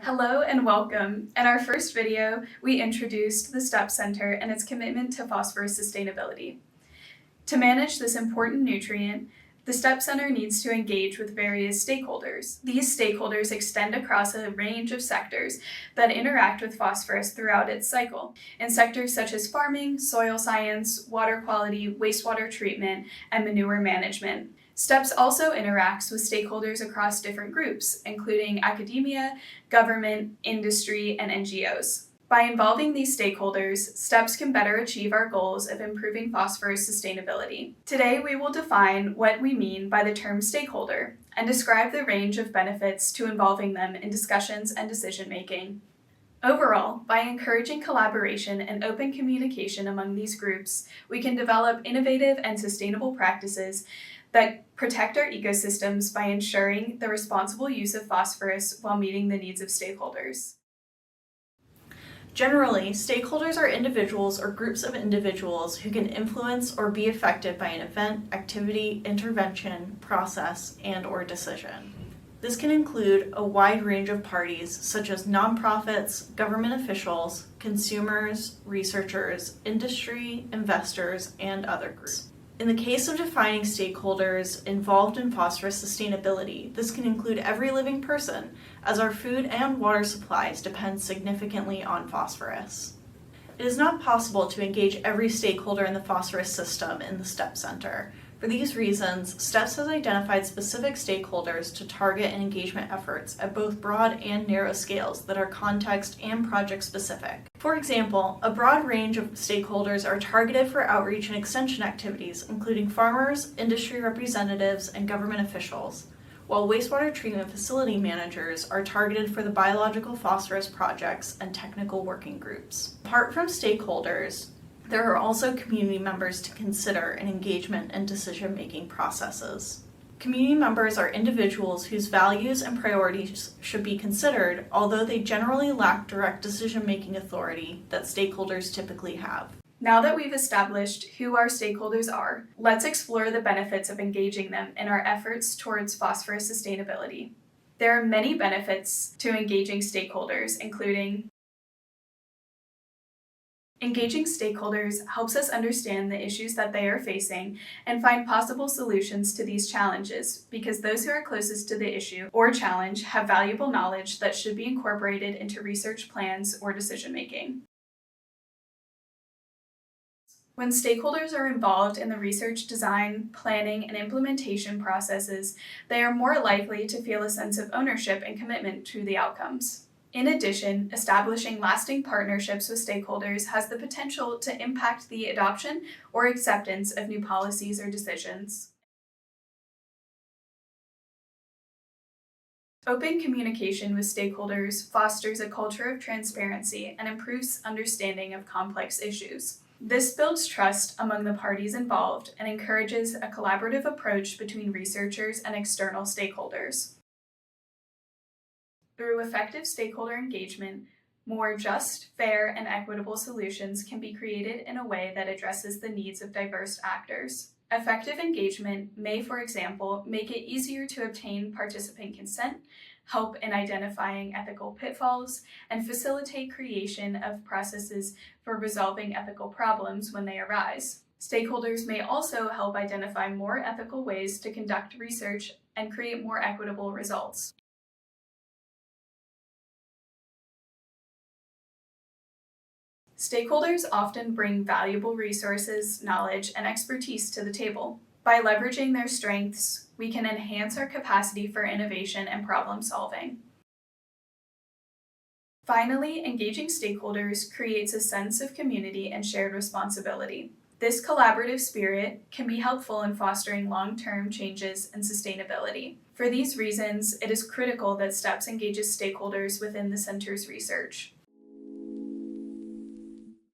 Hello and welcome. In our first video, we introduced the STEP Center and its commitment to phosphorus sustainability. To manage this important nutrient, the STEP Center needs to engage with various stakeholders. These stakeholders extend across a range of sectors that interact with phosphorus throughout its cycle. In sectors such as farming, soil science, water quality, wastewater treatment, and manure management. STEPS also interacts with stakeholders across different groups, including academia, government, industry, and NGOs. By involving these stakeholders, STEPS can better achieve our goals of improving phosphorus sustainability. Today, we will define what we mean by the term stakeholder and describe the range of benefits to involving them in discussions and decision-making. Overall, by encouraging collaboration and open communication among these groups, we can develop innovative and sustainable practices that protect our ecosystems by ensuring the responsible use of phosphorus while meeting the needs of stakeholders. Generally, stakeholders are individuals or groups of individuals who can influence or be affected by an event, activity, intervention, process, and/or decision. This can include a wide range of parties such as nonprofits, government officials, consumers, researchers, industry, investors, and other groups. In the case of defining stakeholders involved in phosphorus sustainability, this can include every living person, as our food and water supplies depend significantly on phosphorus. It is not possible to engage every stakeholder in the phosphorus system in the STEP Center. For these reasons, STEPS has identified specific stakeholders to target and engagement efforts at both broad and narrow scales that are context and project specific. For example, a broad range of stakeholders are targeted for outreach and extension activities, including farmers, industry representatives, and government officials, while wastewater treatment facility managers are targeted for the biological phosphorus projects and technical working groups. Apart from stakeholders, there are also community members to consider in engagement and decision-making processes. Community members are individuals whose values and priorities should be considered, although they generally lack direct decision-making authority that stakeholders typically have. Now that we've established who our stakeholders are, let's explore the benefits of engaging them in our efforts towards phosphorus sustainability. There are many benefits to engaging stakeholders, including engaging stakeholders helps us understand the issues that they are facing and find possible solutions to these challenges, because those who are closest to the issue or challenge have valuable knowledge that should be incorporated into research plans or decision-making. When stakeholders are involved in the research, design, planning, and implementation processes, they are more likely to feel a sense of ownership and commitment to the outcomes. In addition, establishing lasting partnerships with stakeholders has the potential to impact the adoption or acceptance of new policies or decisions. Open communication with stakeholders fosters a culture of transparency and improves understanding of complex issues. This builds trust among the parties involved and encourages a collaborative approach between researchers and external stakeholders. Through effective stakeholder engagement, more just, fair, and equitable solutions can be created in a way that addresses the needs of diverse actors. Effective engagement may, for example, make it easier to obtain participant consent, help in identifying ethical pitfalls, and facilitate creation of processes for resolving ethical problems when they arise. Stakeholders may also help identify more ethical ways to conduct research and create more equitable results. Stakeholders often bring valuable resources, knowledge, and expertise to the table. By leveraging their strengths, we can enhance our capacity for innovation and problem solving. Finally, engaging stakeholders creates a sense of community and shared responsibility. This collaborative spirit can be helpful in fostering long-term changes and sustainability. For these reasons, it is critical that STEPS engages stakeholders within the center's research.